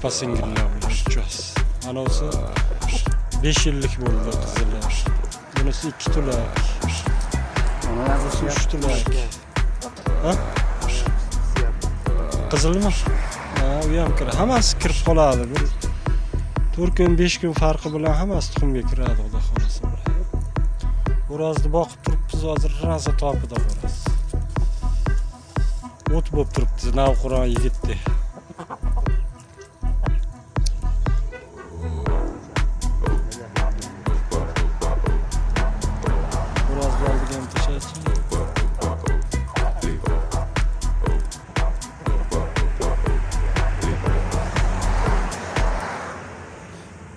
opa singillar uch. Mana o'zi 5 yillik bo'ldi qizlar. Bunisi 2 tulak. Mana bu 3 tulak. Ha? Qizilmi? Ha, u ham kiradi. Hammasi kirib qoladi. 4 kun, 5 kun farqi bilan hammasi tuxumga kiradi, xudo xolasa. Xo'rozni boqib turibmiz, hozir raza topida xo'roz. O't bo'lib turibdi, Navqiron yigitdek.